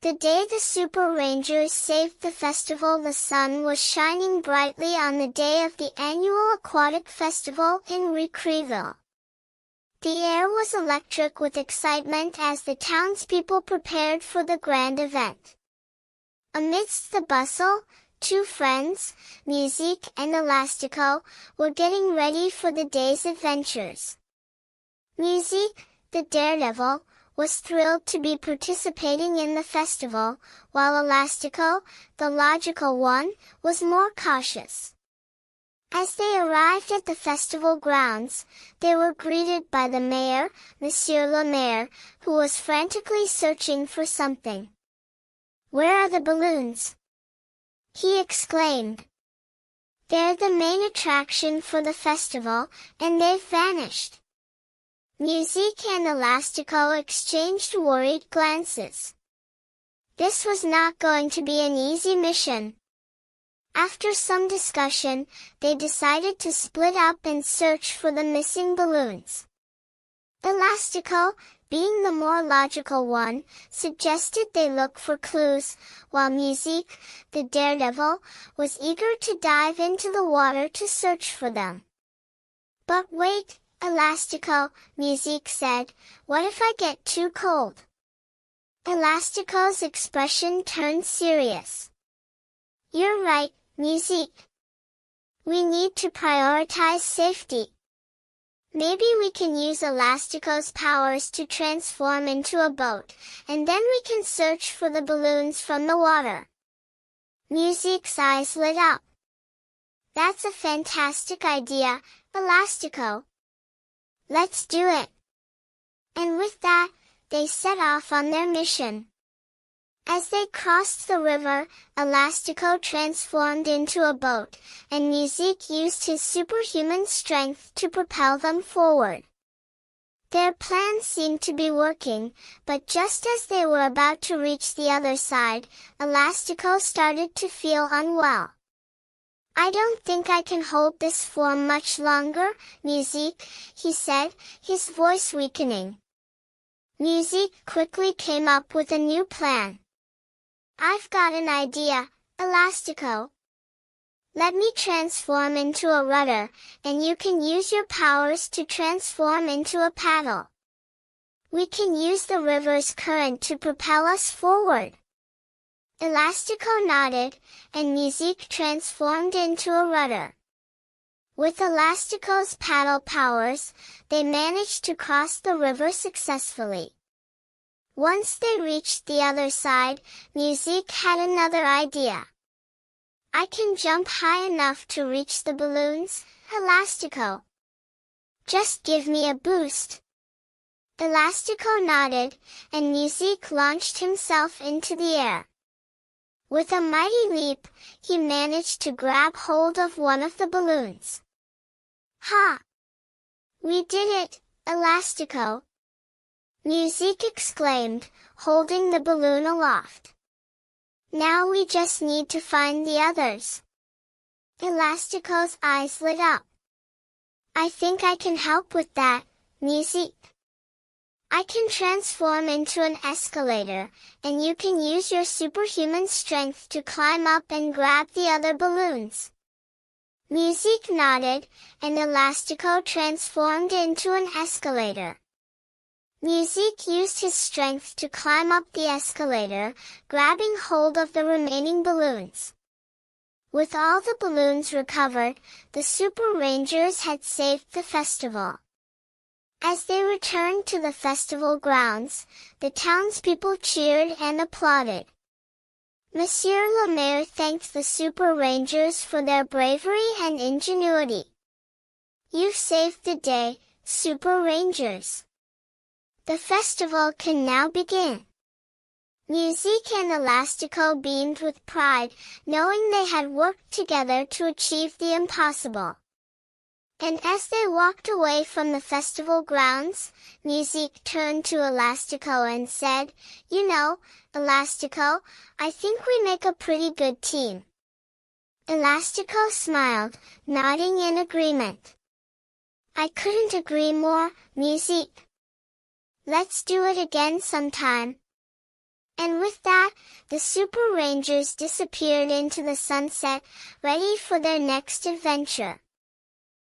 The day the Super Rangers saved the festival, the sun was shining brightly on the day of the annual aquatic festival in Wreakreyville. The air was electric with excitement as the townspeople prepared for the grand event. Amidst the bustle, two friends, Musique and Elastico, were getting ready for the day's adventures. Musique, the daredevil, was thrilled to be participating in the festival, while Elastico, the logical one, was more cautious. As they arrived at the festival grounds, they were greeted by the mayor, Monsieur le Maire, who was frantically searching for something. "Where are the balloons?" he exclaimed. "They're the main attraction for the festival, and they've vanished." Musique and Elastico exchanged worried glances. This was not going to be an easy mission. After some discussion, they decided to split up and search for the missing balloons. Elastico, being the more logical one, suggested they look for clues, while Musique, the daredevil, was eager to dive into the water to search for them. "But wait, Elastico," Musique said, "what if I get too cold?" Elastico's expression turned serious. "You're right, Musique. We need to prioritize safety. Maybe we can use Elastico's powers to transform into a boat, and then we can search for the balloons from the water." Musique's eyes lit up. "That's a fantastic idea, Elastico. Let's do it." And with that, they set off on their mission. As they crossed the river, Elastico transformed into a boat, and Musique used his superhuman strength to propel them forward. Their plan seemed to be working, but just as they were about to reach the other side, Elastico started to feel unwell. "I don't think I can hold this form much longer, Musique," he said, his voice weakening. Musique quickly came up with a new plan. "I've got an idea, Elastico. Let me transform into a rudder, and you can use your powers to transform into a paddle. We can use the river's current to propel us forward." Elastico nodded, and Musique transformed into a rudder. With Elastico's paddle powers, they managed to cross the river successfully. Once they reached the other side, Musique had another idea. "I can jump high enough to reach the balloons, Elastico. Just give me a boost." Elastico nodded, and Musique launched himself into the air. With a mighty leap, he managed to grab hold of one of the balloons. "Ha! We did it, Elastico!" Musique exclaimed, holding the balloon aloft. "Now we just need to find the others." Elastico's eyes lit up. "I think I can help with that, Musique. I can transform into an escalator, and you can use your superhuman strength to climb up and grab the other balloons." Musique nodded, and Elastico transformed into an escalator. Musique used his strength to climb up the escalator, grabbing hold of the remaining balloons. With all the balloons recovered, the Super Rangers had saved the festival. As they returned to the festival grounds, the townspeople cheered and applauded. Monsieur le Maire thanked the Super Rangers for their bravery and ingenuity. "You've saved the day, Super Rangers. The festival can now begin." Musique and Elastico beamed with pride, knowing they had worked together to achieve the impossible. And as they walked away from the festival grounds, Musique turned to Elastico and said, "You know, Elastico, I think we make a pretty good team." Elastico smiled, nodding in agreement. "I couldn't agree more, Musique. Let's do it again sometime." And with that, The Super Rangers disappeared into the sunset, ready for their next adventure.